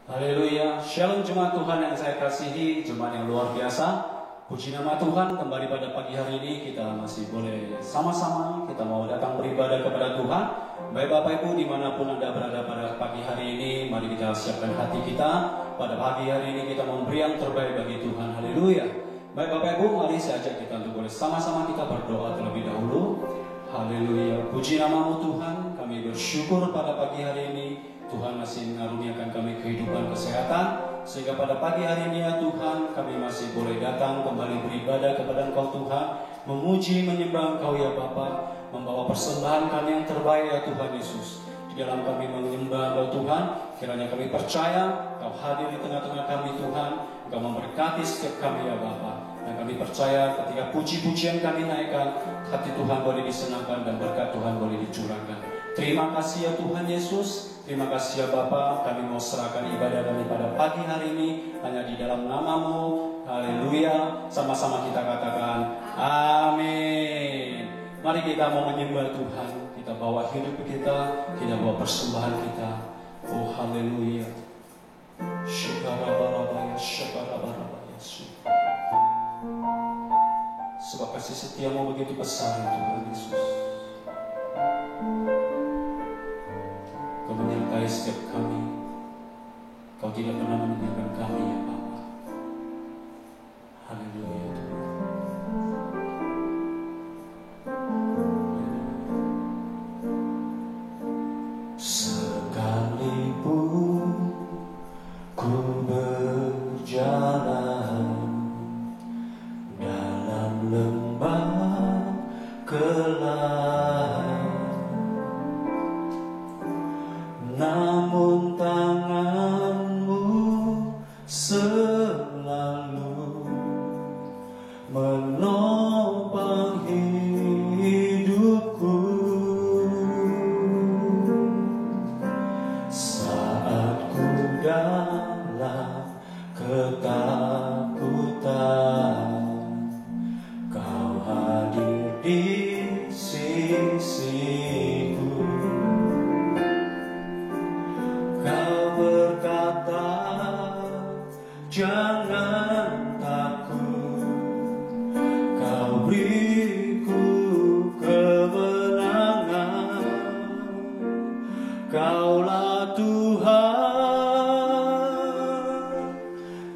Haleluya, Shalom jemaat Tuhan yang saya kasihi, jemaat yang luar biasa. Puji nama Tuhan, kembali pada pagi hari ini kita masih boleh sama-sama kita mau datang beribadah kepada Tuhan. Baik Bapak Ibu dimanapun Anda berada pada pagi hari ini, mari kita siapkan hati kita. Pada pagi hari ini kita memberi yang terbaik bagi Tuhan. Haleluya. Baik Bapak Ibu, mari saya ajak kita untuk boleh sama-sama kita berdoa terlebih dahulu. Haleluya, puji nama-Mu Tuhan, kami bersyukur pada pagi hari ini Tuhan masih mengaruniakan kami kehidupan kesehatan, sehingga pada pagi hari ini ya Tuhan, kami masih boleh datang kembali beribadah kepada Engkau Tuhan, memuji, menyembah Engkau ya Bapa, membawa persembahan kami yang terbaik ya Tuhan Yesus. Di dalam kami menyembah Engkau Tuhan, kiranya kami percaya Engkau hadir di tengah-tengah kami Tuhan, Engkau memberkati setiap kami ya Bapa. Dan kami percaya ketika puji-pujian kami naikkan, hati Tuhan boleh disenangkan dan berkat Tuhan boleh dicurahkan. Terima kasih ya Tuhan Yesus. Terima kasih ya Bapa, kami mau serahkan ibadah kami pada pagi hari ini hanya di dalam nama-Mu. Haleluya. Sama-sama kita katakan amin. Mari kita mau menyembah Tuhan. Kita bawa hidup kita, kita bawa persembahan kita. Oh haleluya. Syakarabarabaya, syakarabarabaya. Sebab kasih setia-Mu begitu besar Tuhan Yesus. Kau menyertai setiap kami. Kau tidak pernah meninggalkan kami ya Bapa. Haleluya Tuhan. Sekalipun ku berjalan dalam lembah gelap, namun tangan-Mu selalu menopang hidupku. Saat ku dalam ketakutan, Kau hadir di sisiku. Kau berkata, jangan takut, Kau beriku kemenangan. Kaulah Tuhan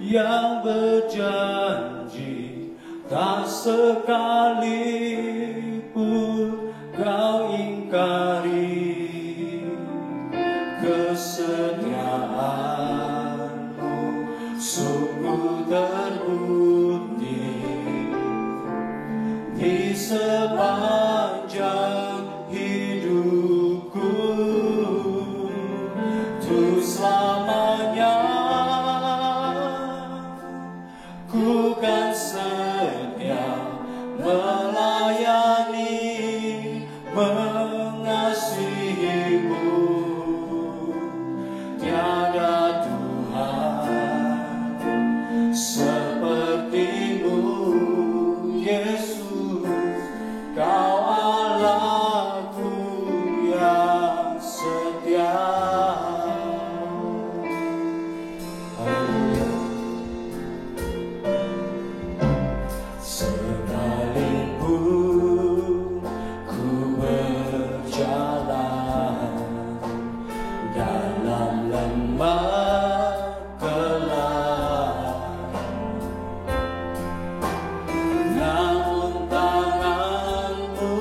yang berjanji, tak sekalipun Kau ingkari. Kesetiaan-Mu sungguh terbukti di sepanjang hidupku. Tuh selamanya ku kan setia melayani, mengasihi-Mu. Tiada Tuhan seperti-Mu Yesus. Kau Allahku yang setia. Haleluya. Sekalipun ku berjalan dalam lembah gelap, namun tangan-Mu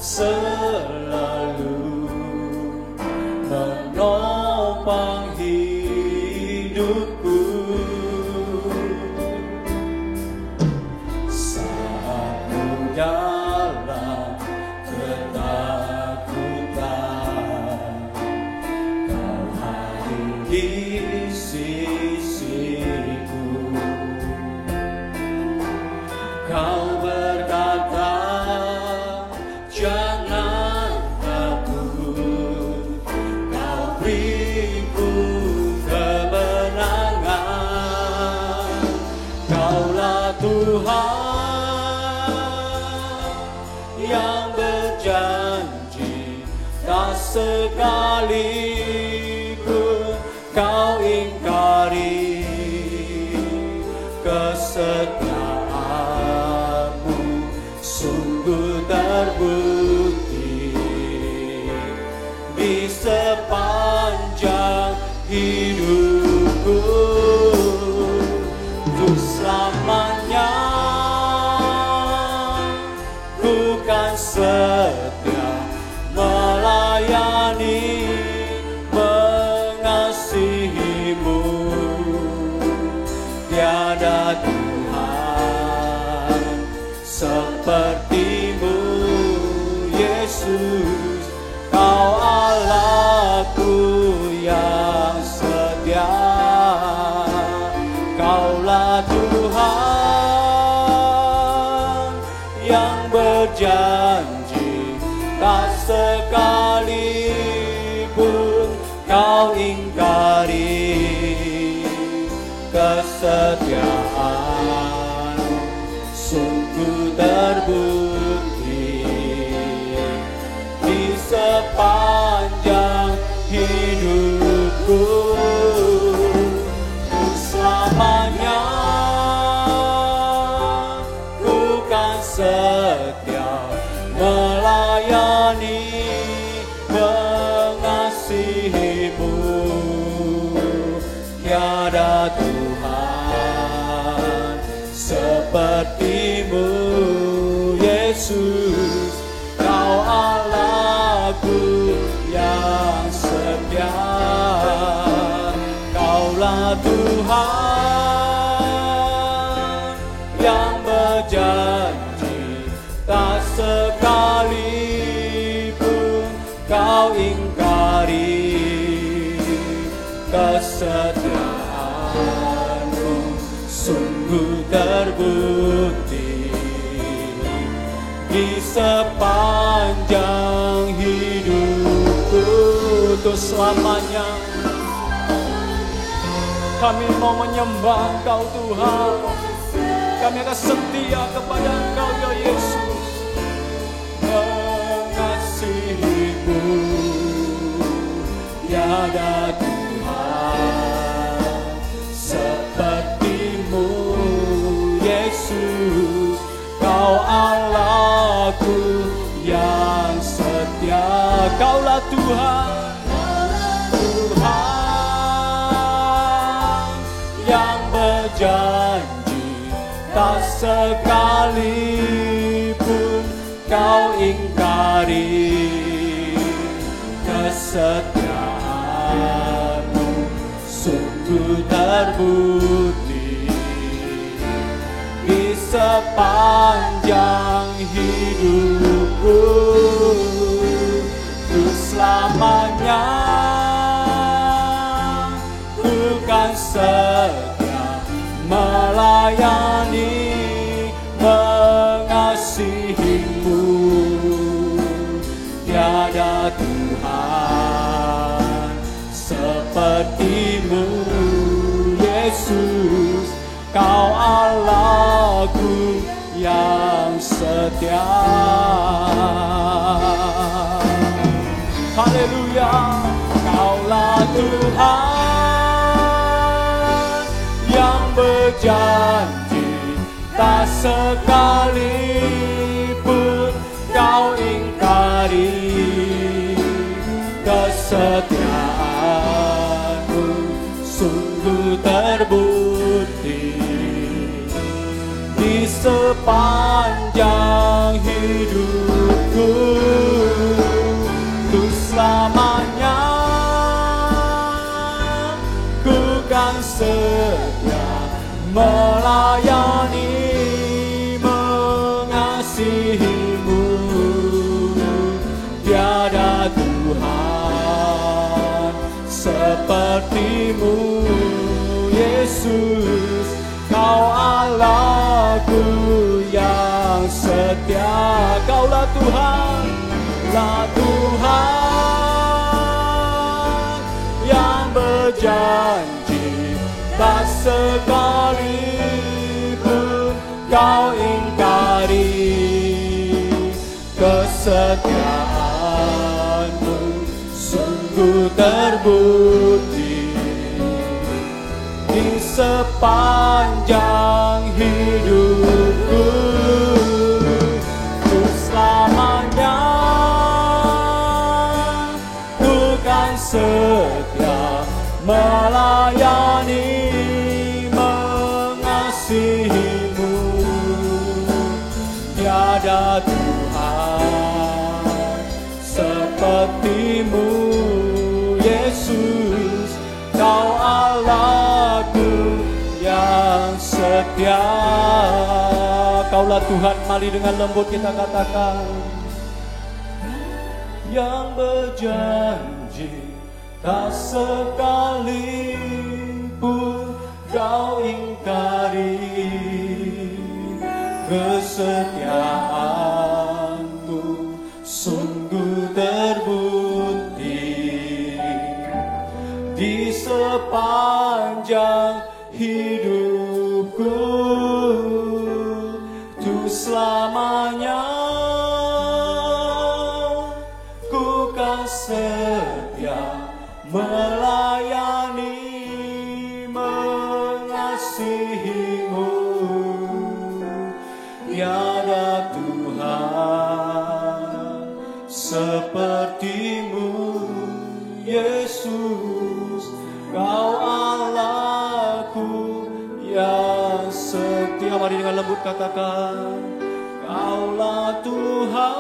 selalu menopang hidupku. Saat ku dalam ketakutan, Kau hadir di sisiku. Kau berkata, jangan takut, Kau beriku kemenangan. Kaulah Tuhan yang berjanji, tak sekalipun Kau ingkari kesetiaanmu sungguh terbukti di sepanjang hidupku. Untuk selamanya ku kan setia melayani, mengasihimu. Tiada Tuhan sepertimu, Yesus. Kau Allahku yang setia, Kaulah Tuhan yang berjanji, tak sekalipun kau ingkari kesetiaan sungguh terbukti di sepanjang hidupku. Selamanya ku kan setia melayani, mengasihimu. Tiada Tuhan sepertimu, Yesus. Kau Allahku yang setia, Kaulah Tuhan yang berjanji, tak sekalipun kau ingkari kesetiaanmu sungguh terbukti di sepanjang hidupku. Untuk selamanya kami mau menyembah Engkau Tuhan. Kami akan setia kepada Engkau ya Yesus, mengasihimu. Tiada Tuhan sepertimu, Yesus. Kau Allahku yang setia, Kaulah Tuhan, Tuhan yang berjanji, tak sekalipun kau ingkari kesetiaanmu sungguh terbukti di sepanjang hidupku. Untuk selamanya ku kan setia melayani, mengasihimu. Tiada Tuhan sepertimu, Yesus. Kau Allahku yang setia. Haleluya. Kaulah Tuhan yang berjanji, tak sekalipun kau ingkari kesetiaanmu sungguh terbukti di sepanjang hidupku. Untuk selamanya ku kan setia melayani, mengasihimu. Tiada Tuhan sepertimu, Yesus. Kau Allahku yang setia, Kaulah Tuhan, lah Tuhan yang berjanji, tak sekalipun kau ingkari kesetiaanmu sungguh terbukti sepanjang hidupku, untuk selamanya ku kan setia melayani, mengasihimu. Tiada Tuhan sepertimu, Yesus, Kau Allahku yang setia. Kaulah Tuhan, mari dengan lembut kita katakan. Yang berjanji tak sekalipun Kau ingkari, kesetiaanmu sungguh terbukti di sepanjang hidupku, tuh selamanya ku kan setia melayani, mengasihimu. Tiada Tuhan sepertimu, Yesus, Kau Allahku yang setia. Mari dengan lembut katakan, Kaulah Tuhan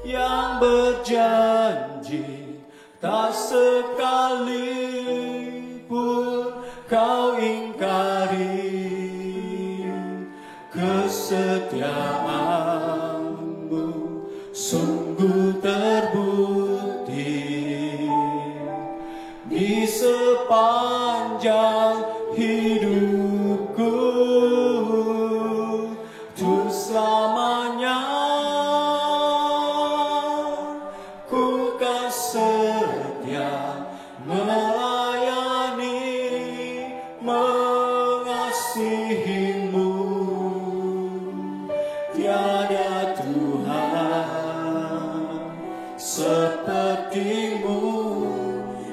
yang berjanji tak sekalipun Kau ingkari, kesetiaanmu sungguh terbukti di sepanjang hidupku, tuh selamanya ku kan setia melayani, mengasihimu. Tiada Tuhan sepertimu,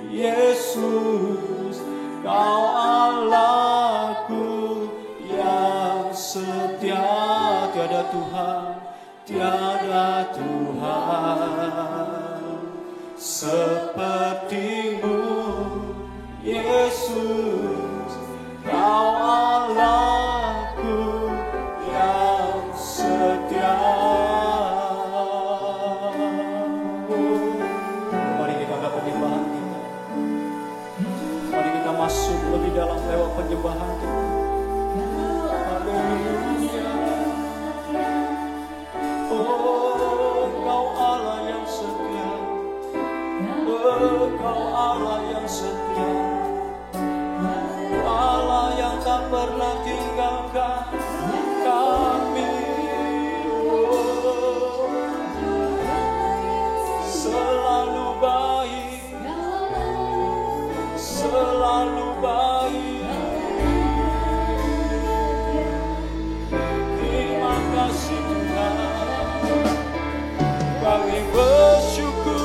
Yesus, Kau Allahku yang setia. Tiada Tuhan, tiada Tuhan sepertimu, Yesus, Kau Allahku yang setia. Mari kita angkat penyembahan kita. Mari kita masuk lebih dalam lewat penyembahan kita. Haleluya. Oh, Kau Allah yang setia. Oh, Kau Allah yang setia. Allah yang tak pernah tinggalkan kami. Oh, selalu baik, selalu baik. Terima kasih Tuhan, kami bersyukur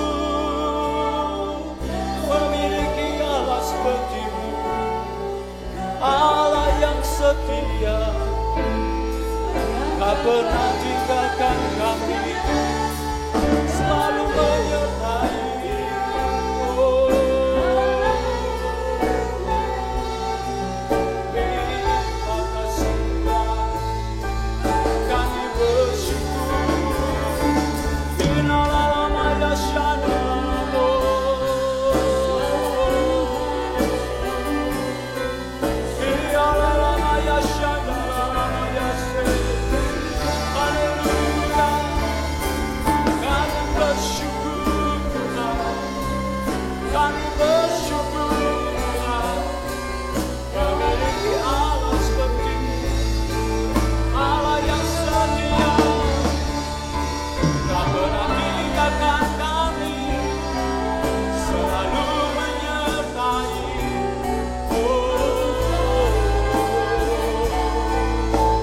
memiliki Allah seperti-Mu, Allah yang setia, tak pernah tinggalkan kami, selalu menyertai. Oh, terima kasih Tuhan, kami bersyukur. Inalamaya shanamo, inalamaya shanamaya se. Haleluya, kami bersyukur Tuhan, kami bersyukur Tuhan, memiliki Allah seperti-Mu, Allah yang setia, tak pernah tinggalkan kami, selalu menyertai.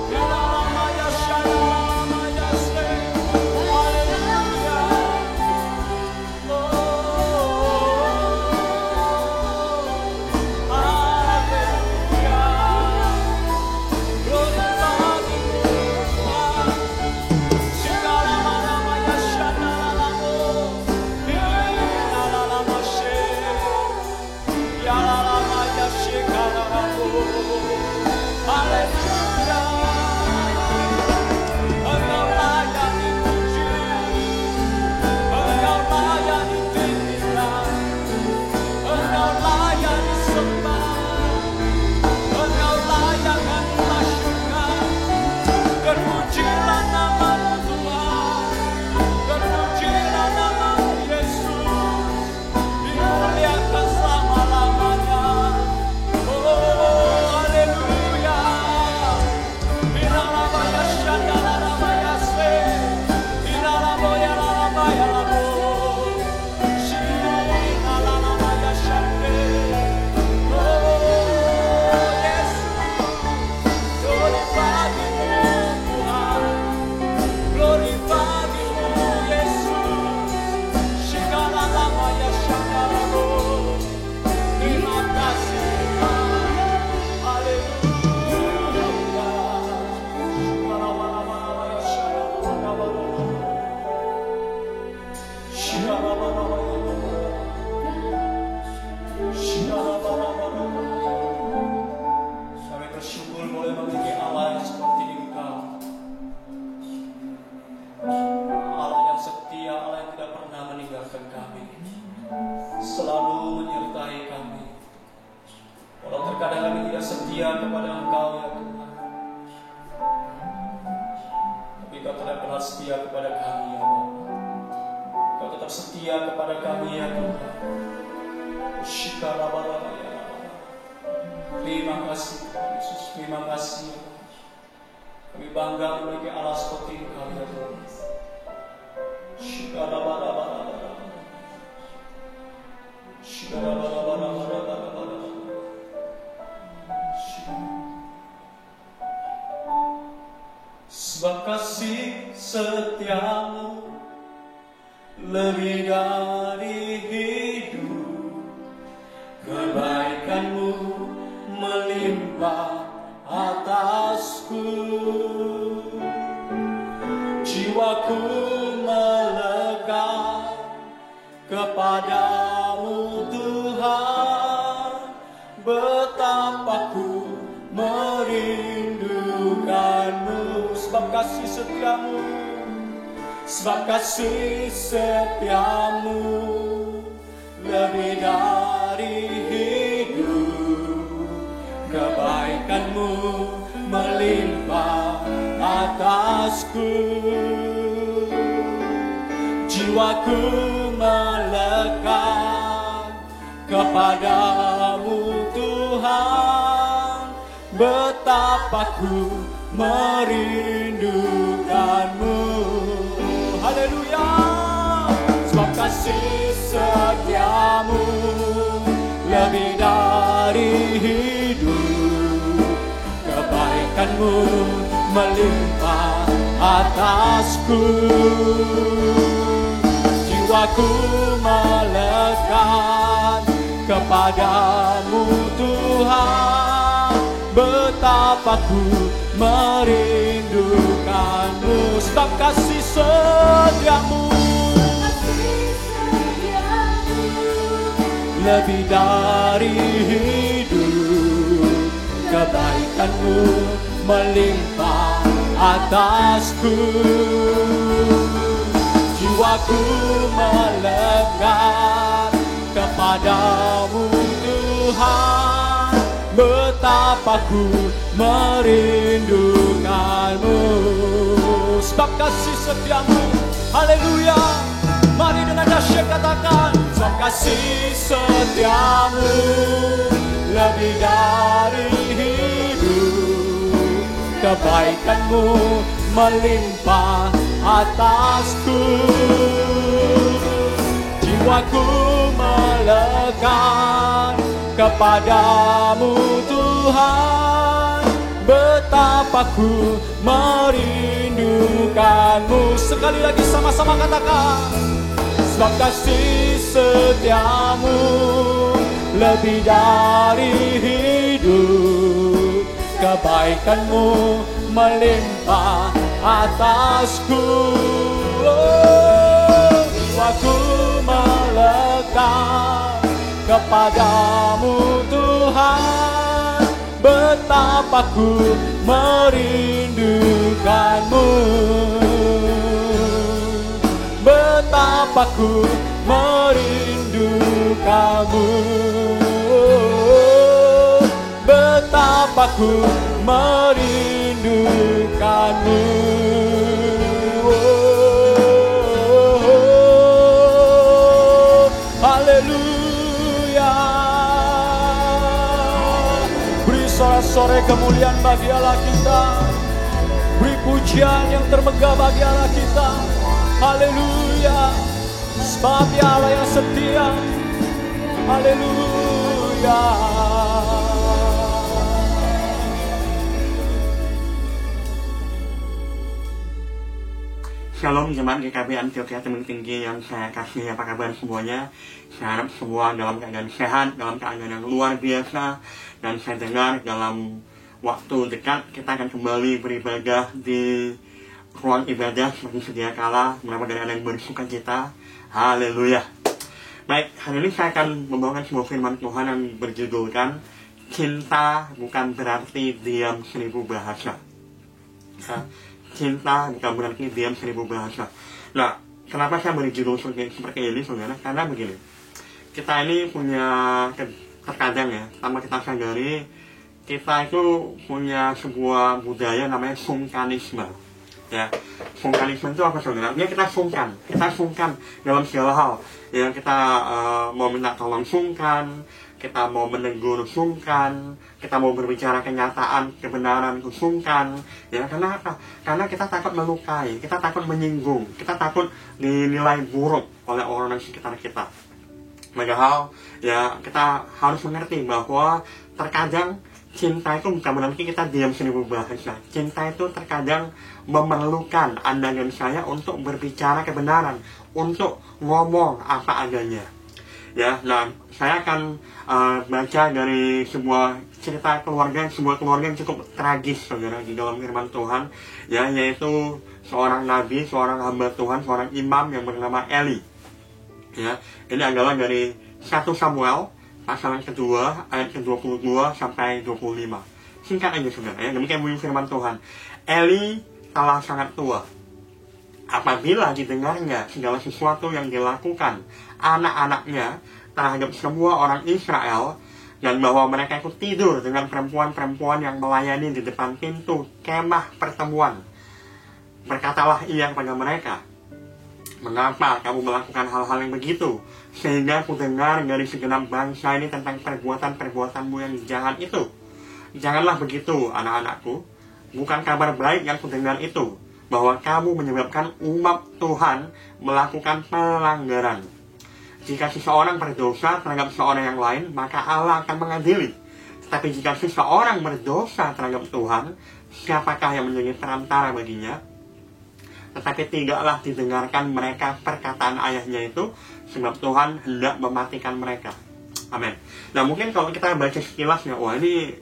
Inalamaya shanamaya se. Haleluya. Oh, setia kepada Engkau ya Tuhan. Tapi Kau tidak pernah setia kepada kami ya Bapa. Kau tetap setia kepada kami ya Tuhan. Terima kasih Tuhan Yesus, terima kasih. Kami bangga memiliki Allah seperti Engkau ya Tuhan. Sebab kasih setiamu lebih dari hidup, kebaikanmu melimpah atasku. Jiwaku melekat kepadamu Tuhan, betapa ku merindukanmu. Sebab kasih setiamu, sebab kasih setiamu lebih dari hidup, kebaikanmu melimpah atasku. Jiwaku melekat kepadamu Tuhan, betapa ku merindukanmu. Haleluya. Sebab kasih setiamu lebih dari hidup, kebaikanmu melimpah atasku. Jiwaku melekat kepadamu Tuhan, betapa ku merindukanmu. Sebab kasih setiamu lebih dari hidup, kebaikanmu melimpah atasku. Jiwaku melekat kepadamu Tuhan, betapa ku merindukanmu. Sebab kasih setiamu, haleluya. Mari dengan dahsyat katakan, sebab kasih setiamu lebih dari hidup, kebaikanmu melimpah atasku. Jiwaku melekat kepadamu Tuhan, betapa ku merindukanmu. Sekali lagi sama-sama katakan, sebab kasih setiamu lebih dari hidup, kebaikanmu melimpah atasku. Jiwaku melekat kepadamu Tuhan, betapa ku merindukanmu. Betapa ku merindukanmu. Betapa ku merindukanmu. Haleluya. Beri sorak-sorai kemuliaan bagi Allah kita. Beri pujian yang termegah bagi Allah kita. Haleluya. Sebab Dia Allah yang setia. Haleluya. Shalom jemaat GKB Antioquia Tebing Tinggi yang saya kasih, apa kabar semuanya? Saya harap semua dalam keadaan sehat, dalam keadaan yang luar biasa. Dan saya dengar dalam waktu dekat kita akan kembali beribadah di ruang ibadah seperti sedia kala, mendapat dari yang bersuka cita. Haleluya. Baik, hari ini saya akan membawakan sebuah firman Tuhan yang berjudulkan Cinta bukan berarti diam 1000 bahasa. Cinta bukan berarti diam 1000 bahasa. Nah, kenapa saya beri judul seperti ini, saudara? Karena begini, kita ini punya terkadang ya, tanpa kita sadari, kita itu punya sebuah budaya namanya sungkanisme. Ya, sungkanisme itu apa saudara? Ya, kita sungkan dalam segala hal. Ya, kita mau minta tolong sungkan, kita mau menegur sungkan, kita mau berbicara kenyataan, kebenaran itu sungkan. Ya, karena apa? Karena kita takut melukai, kita takut menyinggung, kita takut dinilai buruk oleh orang di sekitar kita. Padahal ya kita harus mengerti bahwa terkadang cinta itu bukan berarti kita diam seribu bahasa. Cinta itu terkadang memerlukan Anda dan saya untuk berbicara kebenaran, untuk ngomong apa adanya. Ya, nah saya akan baca dari sebuah cerita keluarga, sebuah keluarga yang cukup tragis saudara di dalam firman Tuhan, ya, yaitu seorang nabi, seorang hamba Tuhan, seorang imam yang bernama Eli. Ya, ini adalah dari 1 Samuel pasal yang kedua ayat ke-22 sampai 25. Singkat aja saudara, ya. Demikian bunyi firman Tuhan. Eli telah sangat tua. Apabila didengarnya segala sesuatu yang dilakukan anak-anaknya terhadap semua orang Israel, dan bahwa mereka itu tidur dengan perempuan-perempuan yang melayani di depan pintu kemah pertemuan, berkatalah ia kepada mereka, "Mengapa kamu melakukan hal-hal yang begitu? Sehingga aku dengar dari segenap bangsa ini tentang perbuatan-perbuatanmu yang jahat itu. Janganlah begitu, anak-anakku. Bukan kabar baik yang kudengar itu, bahwa kamu menyebabkan umat Tuhan melakukan pelanggaran. Jika seseorang berdosa terhadap seorang yang lain, maka Allah akan mengadili. Tetapi jika seseorang berdosa terhadap Tuhan, siapakah yang menjadi perantara baginya? Tetapi tidaklah didengarkan mereka perkataan ayahnya itu, sebab Tuhan hendak mematikan mereka." Amin. Nah, mungkin kalau kita baca sekilas ya, wah ini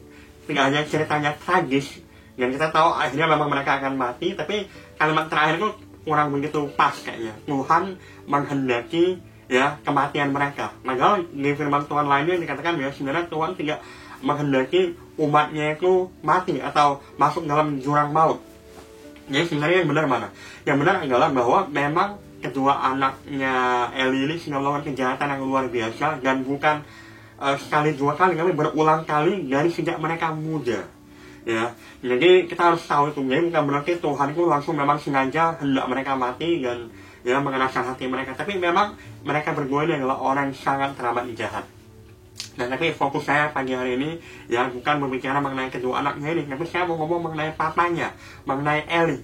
tidak hanya ceritanya tragis, dan kita tahu akhirnya memang mereka akan mati, tapi kalimat terakhir itu kurang begitu pas kayaknya. Tuhan menghendaki ya kematian mereka. Padahal di firman Tuhan lainnya dikatakan ya sebenarnya Tuhan tidak menghendaki umatnya itu mati atau masuk dalam jurang maut. Jadi sebenarnya yang benar mana? Yang benar adalah bahwa memang kedua anaknya Eli ini sudah melakukan kejahatan yang luar biasa, dan bukan sekali dua kali, tapi berulang kali dari sejak mereka muda. Ya, jadi kita harus tahu itu. Jadi bukan berarti Tuhan itu langsung memang sengaja hendak mereka mati dan ya mengenaskan hati mereka. Tapi memang mereka berdua ini adalah orang yang sangat teramat jahat. Dan tapi fokus saya pagi hari ini ya bukan berbicara mengenai kedua anaknya ini, tapi saya mau ngomong mengenai papanya, mengenai Eli.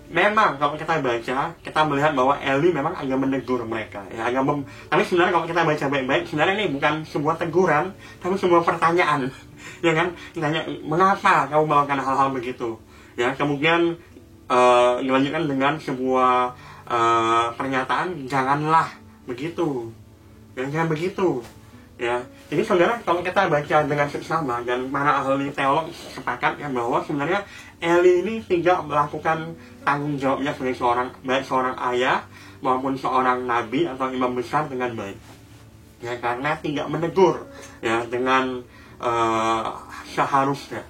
Memang kalau kita baca, kita melihat bahwa Eli memang agak menegur mereka, ya, tapi sebenarnya kalau kita baca baik-baik, sebenarnya ini bukan sebuah teguran, tapi sebuah pertanyaan, ya kan? Ditanya, mengapa kamu melakukan hal-hal begitu? Ya, kemudian dilanjutkan dengan sebuah pernyataan, janganlah begitu, jangan begitu. Ya, jadi saudara, kalau kita baca dengan seksama, dan para ahli teolog sepakat ya bahwa sebenarnya Eli ini tidak melakukan tanggung jawabnya sebagai seorang ayah maupun seorang nabi atau imam besar dengan baik. Ya, karena tidak menegur ya dengan seharusnya.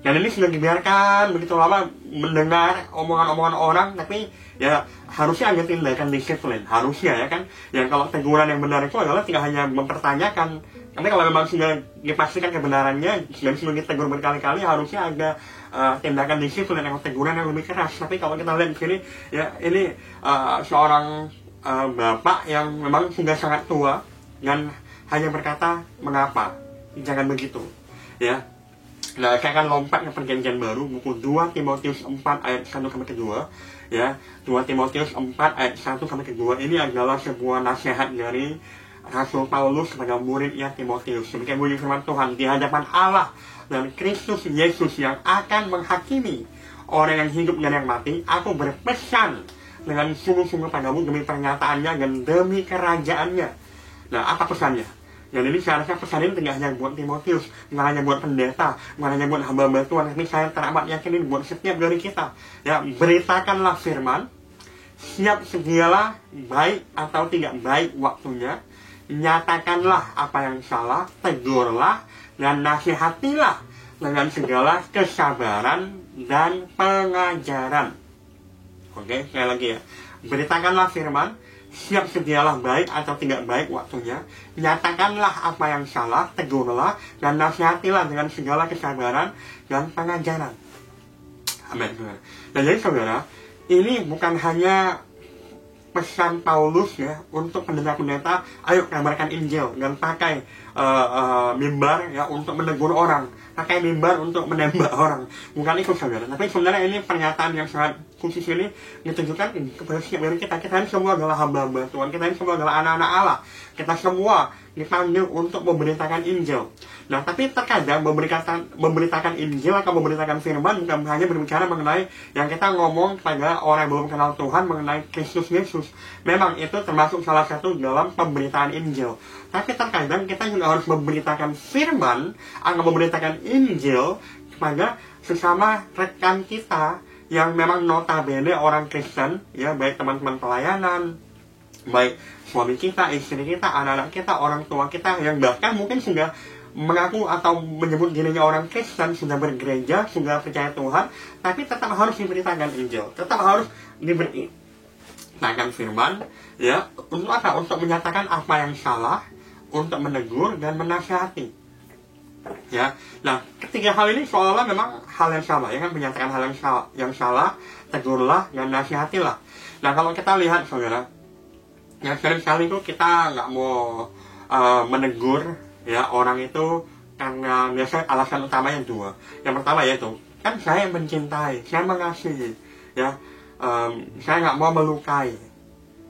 Dan ini sudah dibiarkan begitu lama mendengar omongan-omongan orang, tapi ya harusnya ada tindakan disiplin, harusnya ya kan. Yang kalau teguran yang benar itu adalah tidak hanya mempertanyakan, tapi kalau memang sudah dipastikan kebenarannya dan sudah ditegur berkali-kali, harusnya ada tindakan disiplin atau teguran yang lebih keras. Tapi kalau kita lihat di sini, ya ini seorang bapak yang memang sudah sangat tua dan hanya berkata, "Mengapa? Jangan begitu." Ya. Nah, saya akan lompat ke perjanjian baru, buku 2 Timotius 4 ayat 1-2. Ya, 2 Timotius 4 ayat 1-2 ini adalah sebuah nasihat dari Rasul Paulus kepada muridnya Timotius. Demikian bunyi firman Tuhan, di hadapan Allah dan Kristus Yesus yang akan menghakimi orang yang hidup dan yang mati, aku berpesan dengan sungguh-sungguh padamu demi pernyataannya dan demi kerajaannya. Nah, apa pesannya? Dan ini seharusnya pesan ini tidak hanya buat Timotius, bukan hanya buat pendeta, bukan hanya buat hamba Tuhan, tapi saya teramat yakin ini buat setiap dari kita. Ya, beritakanlah firman, siap sedialah baik atau tidak baik waktunya, nyatakanlah apa yang salah, tegurlah, dan nasihatilah dengan segala kesabaran dan pengajaran. Oke, sekali lagi ya. Beritakanlah firman, siap sedialah baik atau tidak baik waktunya, nyatakanlah apa yang salah, tegurlah, dan nasihatilah dengan segala kesabaran dan pengajaran. Amin. Dan jadi saudara, ini bukan hanya pesan Paulus ya untuk pendeta-pendeta, ayo kabarkan Injil dan pakai mimbar ya untuk menegur orang, pakai mimbar untuk menembak orang. Bukan itu saudara, tapi sebenarnya ini pernyataan yang sangat khusus ini ditujukan kepada setiap dari kita. Kita ini semua adalah hamba-hamba Tuhan, kita ini semua adalah anak-anak Allah, kita semua dipanggil untuk memberitakan Injil. Nah, tapi terkadang memberitakan Injil atau memberitakan firman bukan hanya berbicara mengenai yang kita ngomong pada orang yang belum kenal Tuhan mengenai Kristus Yesus. Memang itu termasuk salah satu dalam pemberitaan Injil. Tapi terkadang kita juga harus memberitakan firman atau memberitakan Injil kepada sesama rekan kita yang memang notabene orang Kristen, ya, baik teman-teman pelayanan, baik suami kita, istri kita, anak-anak kita, orang tua kita yang bahkan mungkin sudah mengaku atau menyebut dirinya orang Kristen, sudah bergereja, sudah percaya Tuhan, tapi tetap harus diberitakan Injil, tetap harus diberitakan firman, ya, untuk apa? Untuk menyatakan apa yang salah, untuk menegur dan menasihati. Ya, nah ketiga hal ini seolah-olah memang hal yang sama, ya kan, menyatakan hal yang salah, tegurlah dan nasihatilah. Nah kalau kita lihat saudara, yang sering-kali itu kita nggak mau menegur ya orang itu karena biasanya alasan utamanya dua. Yang pertama yaitu kan saya mencintai, saya mengasihi, ya, saya nggak mau melukai,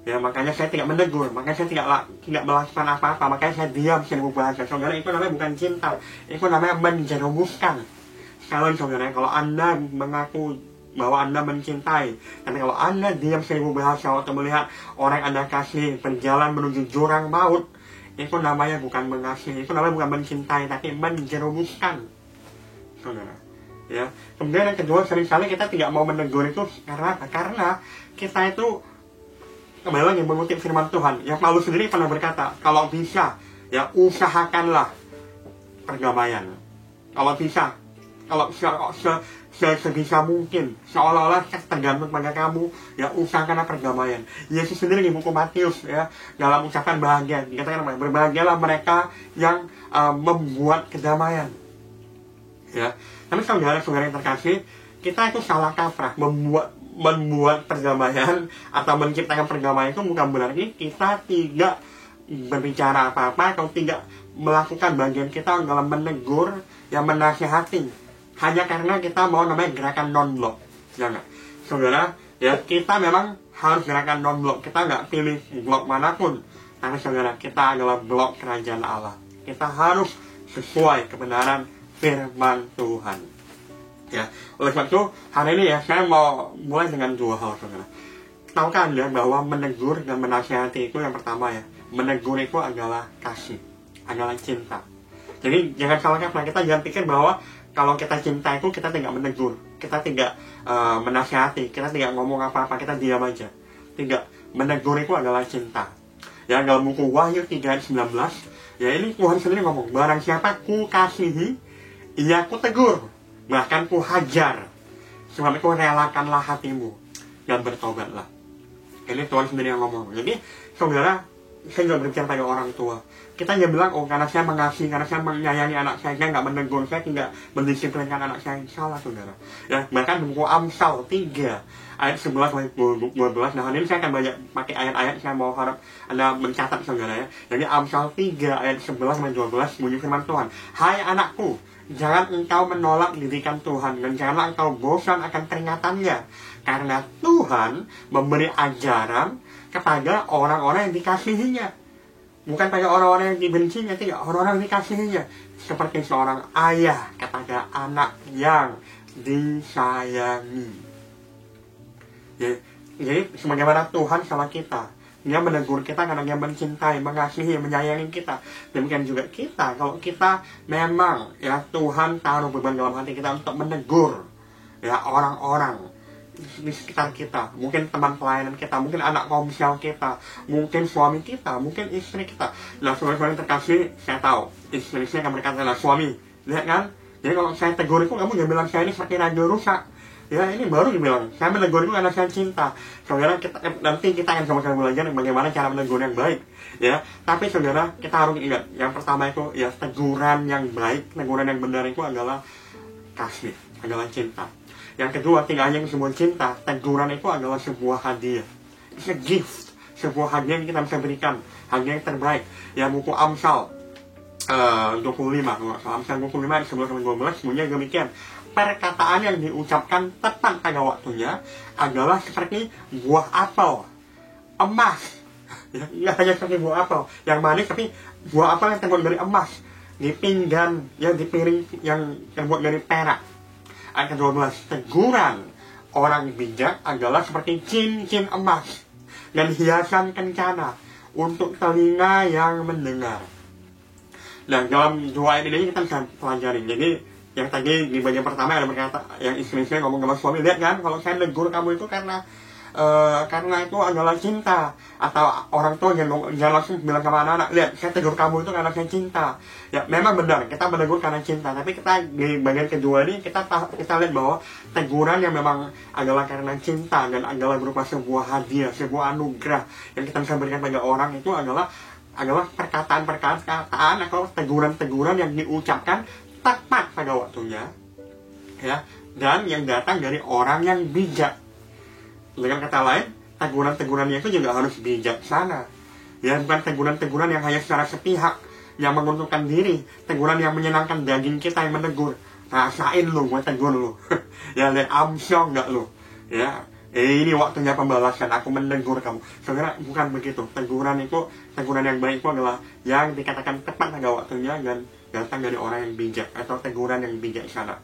ya, makanya saya tidak menegur, makanya saya tidak melakukan apa-apa, makanya saya diam, saya bahasa. Saudara, itu namanya bukan cinta, itu namanya menjerumuskan. Sekali saudara, kalau Anda mengaku bahwa Anda mencintai, tapi kalau Anda diam, seribu bahasa waktu melihat orang Anda kasih berjalan menuju jurang maut, itu namanya bukan mengasihi, itu namanya bukan mencintai, tapi menjerumuskan, saudara. Ya. Kemudian yang kedua, seringkali kita tidak mau menegur itu karena apa? Karena kita itu kembali lagi mengutip firman Tuhan. Yang Paulus sendiri pernah berkata, kalau bisa, ya usahakanlah perdamaian. Kalau bisa, kalau sebisa mungkin, seolah-olah tergantung pada kamu, ya usahakanlah perdamaian. Yesus sendiri di buku Matius, ya, dalam ucapan bahagia, dikatakan berbahagialah mereka yang membuat kedamaian. Ya, tapi saudara-saudara yang terkasih, kita itu salah kaprah membuat perdamaian atau menciptakan perdamaian itu bukan berarti kita tidak berbicara apa-apa atau tidak melakukan bagian kita dalam menegur, yang menasihati. Hanya karena kita mau namanya gerakan non-blok, ya nggak? Saudara, ya kita memang harus gerakan non-blok. Kita nggak pilih blok manapun. Tapi saudara, kita adalah blok kerajaan Allah. Kita harus sesuai kebenaran firman Tuhan. Ya, oleh sebab itu hari ini ya saya mau mulai dengan dua hal, saudara. Tahukah Anda bahwa menegur dan menasihati itu yang pertama ya, menegur itu adalah kasih, adalah cinta. Jadi jangan salah kaprah, kita jangan pikir bahwa kalau kita cinta itu kita tidak menegur, kita tidak menasihati, kita tidak ngomong apa-apa, kita diam aja. Tidak, menegur itu adalah cinta. Ya, dalam buku Wahyu 3:19, ya ini Tuhan sendiri ngomong, barang siapa ku kasihi, ia ku tegur, bahkan ku hajar. Sebab itu relakanlah hatimu dan bertobatlah. Ini Tuhan sendiri yang ngomong. Jadi saudara, saya juga berbicara pada orang tua. Kita hanya bilang, oh karena saya mengasihi, karena saya menyayangi anak saya nggak menegur, saya tidak mendisiplinkan anak saya. Salah saudara. Ya, bahkan di buku Amsal 3 ayat 11-12. Nah ini saya akan banyak pakai ayat-ayat, saya mau harap Anda mencatat saudara ya. Jadi Amsal 3 ayat 11-12 bunyi firman Tuhan. Hai anakku, jangan engkau menolak didikan Tuhan, dan janganlah engkau bosan akan peringatannya, karena Tuhan memberi ajaran kepada orang-orang yang dikasihinya, bukan pada orang-orang yang dibencinya, tidak, orang-orang yang dikasihinya, seperti seorang ayah kepada anak yang disayangi. Jadi sebagaimana Tuhan sama kita, Dia menegur kita karena Dia mencintai, mengasihi, menyayangi kita. Demikian juga kita, kalau kita memang ya Tuhan taruh beban dalam hati kita untuk menegur ya orang-orang di sekitar kita, mungkin teman pelayanan kita, mungkin anak komsel kita, mungkin suami kita, mungkin istri kita. Nah, suami-suami terkasih, saya tahu istri saya akan berkata, nah suami, lihat kan, jadi kalau saya tegur itu kamu jangan bilang saya ini seperti raja rusak. Ya ini baru dibilang, saya menegur itu karena saya cinta. Saudara, nanti kita akan sama-sama belajar bagaimana cara menegur yang baik. Ya, tapi saudara, kita harus ingat, yang pertama itu ya teguran yang baik, teguran yang benar itu adalah kasih, adalah cinta. Yang kedua, tidak hanya sebuah cinta, teguran itu adalah sebuah hadiah. It's a gift, sebuah hadiah yang kita bisa berikan, hadiah yang terbaik. Ya, buku Amsal 25, Amsal 25 11-12 bunyinya demikian. Perkataan yang diucapkan tepat pada waktunya adalah seperti buah apel emas. Ya, nggak hanya seperti buah apel yang manis, tapi buah apel yang terbuat dari emas di pinggan, ya di piring yang terbuat dari perak. Ayat ke-12, teguran orang bijak adalah seperti cincin emas dan hiasan kencana untuk telinga yang mendengar. Nah, dalam dua ayat ini kita bisa pelajari. Jadi yang tadi di bagian pertama ada berkata, yang istri-istri ngomong sama suami, lihat kan, kalau saya negur kamu itu karena itu adalah cinta. Atau orang tua jangan langsung bilang sama anak-anak, lihat saya tegur kamu itu karena saya cinta. Ya memang benar, kita menegur karena cinta. Tapi kita di bagian kedua ini kita lihat bahwa teguran yang memang adalah karena cinta dan adalah berupa sebuah hadiah, sebuah anugerah yang kita bisa berikan pada orang, itu adalah perkataan-perkataan atau teguran-teguran yang diucapkan tepat pada waktunya, ya, dan yang datang dari orang yang bijak. Dengan kata lain, teguran-tegurannya itu juga harus bijaksana, ya, bukan teguran-teguran yang hanya secara sepihak, yang menguntungkan diri, teguran yang menyenangkan daging kita yang menegur. Rasain lu, gue tegur lu, ya, lihat Amsyong nggak lu, ya. Ini waktunya pembalasan, aku menegur kamu. Saudara, bukan begitu. Teguran yang baik itu adalah yang dikatakan tepat pada waktunya dan datang dari orang yang bijak atau teguran yang bijaksana.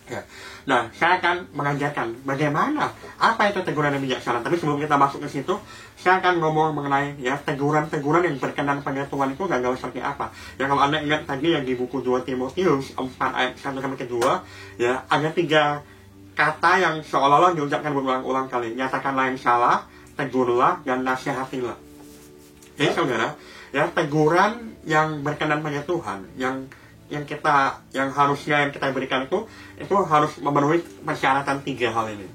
Ya. Nah, saya akan mengajarkan bagaimana, apa itu teguran yang bijaksana. Tapi sebelum kita masuk ke situ, saya akan ngomong mengenai ya teguran-teguran yang berkenan pada Tuhan itu gagal seperti apa. Ya, kalau Anda ingat tadi yang di buku 2 Timotius 4 ayat 1-2, ya, ada 3 kata yang seolah-olah diucapkan berulang-ulang kali. Nyatakanlah yang salah, tegurlah, dan nasihatilah. Jadi saudara, ya, teguran yang berkenan pada Tuhan, yang harusnya kita berikan itu harus memenuhi persyaratan 3 hal ini.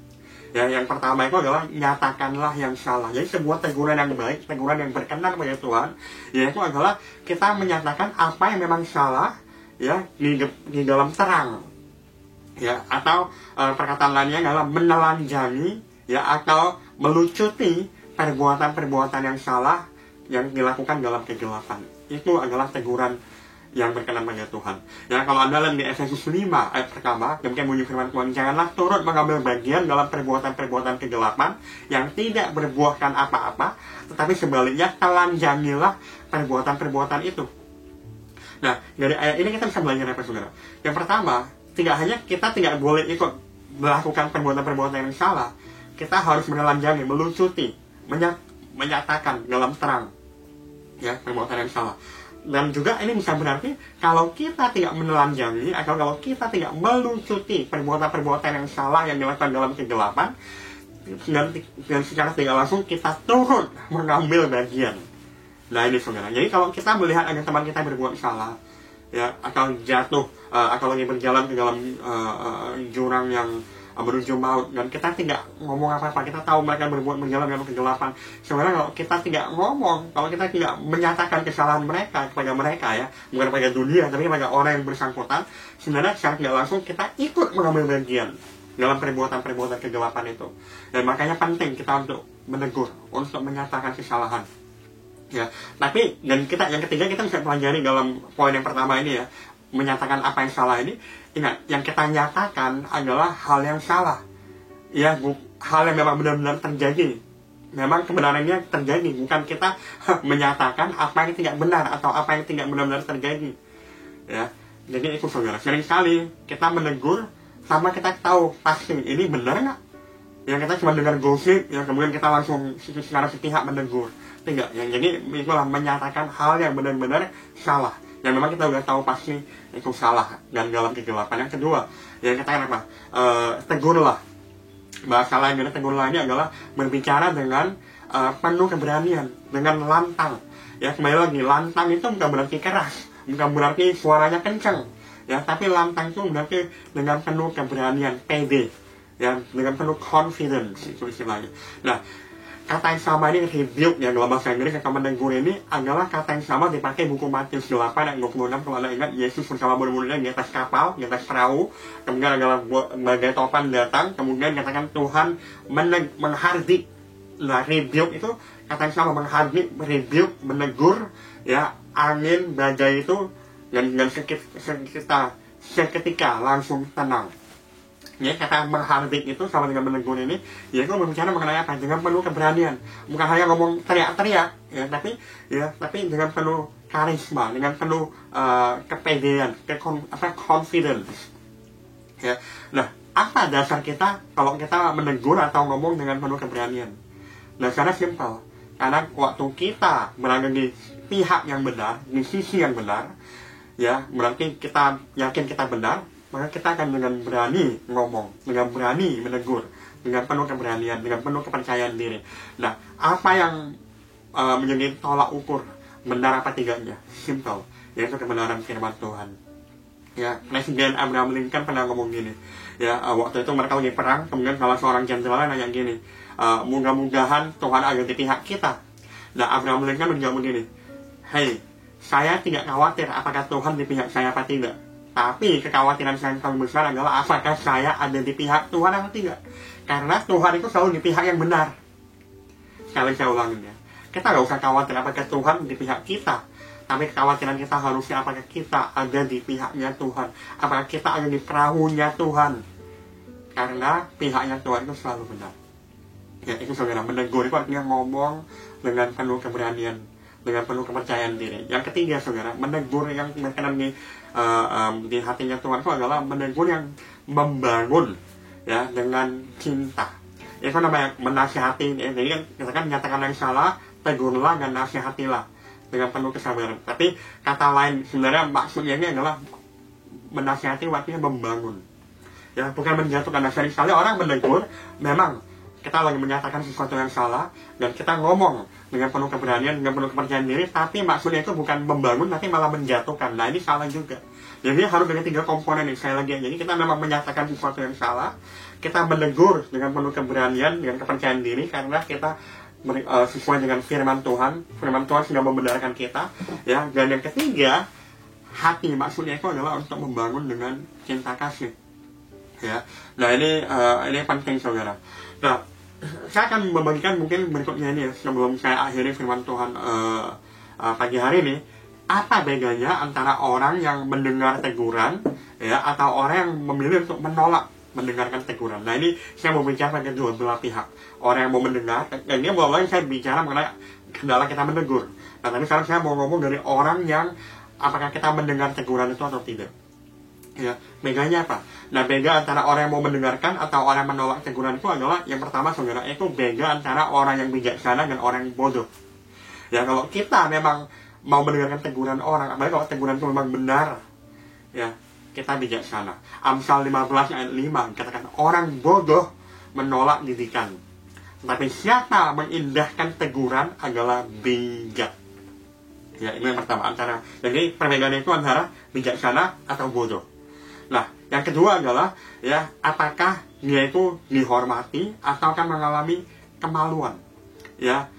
Ya, yang pertama itu adalah nyatakanlah yang salah. Jadi sebuah teguran yang baik, teguran yang berkenan pada Tuhan, yaitu adalah kita menyatakan apa yang memang salah, ya, di dalam terang. Ya, atau perkataan lainnya adalah menelanjangi, ya, atau melucuti perbuatan-perbuatan yang salah yang dilakukan dalam kegelapan. Itu adalah teguran yang berkenan pada Tuhan. Ya, kalau Anda lihat di Efesus 5 ayat pertama, demikian bunyi firman Tuhan, janganlah turut mengambil bagian dalam perbuatan-perbuatan kegelapan yang tidak berbuahkan apa-apa, tetapi sebaliknya telanjangilah perbuatan-perbuatan itu. Nah, dari ayat ini kita bisa belajar apa, saudara? Yang pertama, kita tidak boleh ikut melakukan perbuatan-perbuatan yang salah. Kita harus menelanjangi, melucuti, menyatakan dalam terang, ya, perbuatan yang salah. Dan juga ini bisa berarti kalau kita tidak menelanjangi atau kalau kita tidak melucuti perbuatan-perbuatan yang salah yang dilakukan dalam kegelapan, dan secara tidak langsung kita turut mengambil bagian. Nah ini saudara, jadi kalau kita melihat ada teman kita berbuat salah, ya, atau jatuh atau lagi berjalan ke dalam jurang yang menuju maut, dan kita tidak ngomong apa-apa, kita tahu mereka berjalan dalam kegelapan. Sebenarnya kalau kita tidak ngomong, kalau kita tidak menyatakan kesalahan mereka kepada mereka, ya, bukan kepada dunia tapi kepada orang yang bersangkutan, sebenarnya secara tidak langsung kita ikut mengambil bagian dalam perbuatan-perbuatan kegelapan itu. Dan makanya penting kita untuk menegur, untuk menyatakan kesalahan. Ya, tapi yang ketiga kita bisa pelajari dalam poin yang pertama ini, ya, menyatakan apa yang salah ini. Ingat, yang kita nyatakan adalah hal yang salah, ya, hal yang memang benar-benar terjadi. Memang kebenarannya terjadi, bukan kita menyatakan apa yang tidak benar atau apa yang tidak benar-benar terjadi. Ya, jadi itu saudara. Sering sekali kita menegur sama kita tahu pasti ini benar nggak. Yang kita cuma dengar gosip, ya, kemudian kita langsung secara sepihak menegur. Tidak, ya, jadi itulah menyatakan hal yang benar-benar salah, yang memang kita udah tahu pasti itu salah dan dalam kegelapan. Yang kedua, yang kita apa? Tegurlah. Bahasa lain dari tegurlah ini adalah berbicara dengan penuh keberanian, dengan lantang. Ya, kembali lagi, lantang itu bukan berarti keras, bukan berarti suaranya kencang, ya, tapi lantang itu berarti dengan penuh keberanian, pede. ya, dengan penuh confidence, itu istilahnya. Nah, kata yang sama ini rebuke yang dalam bahasa Inggris, atau menegur ini adalah kata yang sama dipakai buku Matius 8 ayat 26. Kalau Anda ingat, Yesus bersama murid-muridnya di atas kapal, di atas perahu, kemudian adalah badai topan datang, kemudian katakan Tuhan menghardik. Nah, rebuke itu kata yang sama, menghardik, rebuke, menegur, ya, angin badai itu dan seketika langsung tenang. Ya, kata menghardik itu sama dengan menegur ini, yaitu berbicara mengenai apa? Dengan penuh keberanian, bukan hanya ngomong teriak-teriak, ya, tapi dengan penuh karisma, dengan penuh kepedean, confidence. Ya, nah, apa dasar kita kalau kita menegur atau ngomong dengan penuh keberanian? Dasarnya simpel, karena waktu kita berada di pihak yang benar, di sisi yang benar, ya, berarti kita yakin kita benar, maka kita akan dengan berani ngomong, dengan berani menegur, dengan penuh keberanian, dengan penuh kepercayaan diri. Nah, apa yang menjadi tolak ukur benar apa tidaknya? Simple, yaitu kebenaran firman Tuhan. Ya, Presiden Abraham Lincoln pernah ngomong gini. Ya, waktu itu mereka lagi perang, kemudian salah seorang jenderal nanya gini, mudah-mudahan Tuhan ada di pihak kita. Nah, Abraham Lincoln menjawab begini, hey, saya tidak khawatir apakah Tuhan di pihak saya apa tidak. Tapi kekhawatiran saya yang paling besar adalah apakah saya ada di pihak Tuhan atau tidak. Karena Tuhan itu selalu di pihak yang benar. Sekali saya ulangin ya. Kita nggak usah khawatir apakah Tuhan di pihak kita. Tapi kekhawatiran kita harusnya apakah kita ada di pihaknya Tuhan. Apakah kita ada di perahunya Tuhan. Karena pihaknya Tuhan itu selalu benar. Ya, itu saudara, menegur itu artinya ngomong dengan penuh keberanian, dengan penuh kepercayaan diri. Yang ketiga saudara, menegur yang berkenan di hatinya Tuhan itu adalah menegur yang membangun, ya, dengan cinta. Itu namanya menasihati. Jadi kan kita kan menyatakan yang salah, tegurlah dan nasihatilah dengan penuh kesabaran. Tapi kata lain sebenarnya maksudnya ini adalah menasihati artinya membangun, ya, bukan menjatuhkan. Nah, sekali orang menegur, memang kita lagi menyatakan sesuatu yang salah dan kita ngomong dengan penuh keberanian, dengan penuh kepercayaan diri, tapi maksudnya itu bukan membangun, tapi malah menjatuhkan. Nah, ini salah juga. Jadi harus ada 3 komponen ini. Saya lagi, jadi kita memang menyatakan sesuatu yang salah, kita menegur dengan penuh keberanian, dengan kepercayaan diri, karena kita sesuai dengan firman Tuhan. Firman Tuhan sudah membenarkan kita, ya. Dan yang ketiga, hati, maksudnya itu adalah untuk membangun dengan cinta kasih, ya. Nah, ini penting saudara. Nah, saya akan membagikan mungkin berikutnya ini ya, sebelum saya akhiri firman Tuhan pagi hari ini. Apa bedanya antara orang yang mendengar teguran, ya, atau orang yang memilih untuk menolak mendengarkan teguran? Nah, ini saya mau bicara pada dua belah pihak. Orang yang mau mendengar, dan ini mulai saya bicara mengenai kendala kita menegur. Nah, tapi sekarang saya mau ngomong dari orang yang apakah kita mendengar teguran itu atau tidak. Ya, bedanya apa? Nah, beda antara orang yang mau mendengarkan atau orang yang menolak teguran itu adalah, yang pertama saudara, itu beda antara orang yang bijaksana dan orang yang bodoh. Ya, kalau kita memang mau mendengarkan teguran orang, apalagi kalau teguran itu memang benar, ya, kita bijaksana. Amsal 15 ayat 5 katakan, orang bodoh menolak didikan, tetapi siapa mengindahkan teguran adalah bijak. Ya, ini yang pertama, antara, jadi perbedaan itu antara bijaksana atau bodoh. Nah, yang kedua adalah, ya, apakah dia itu dihormati atau akan mengalami kemaluan, ya,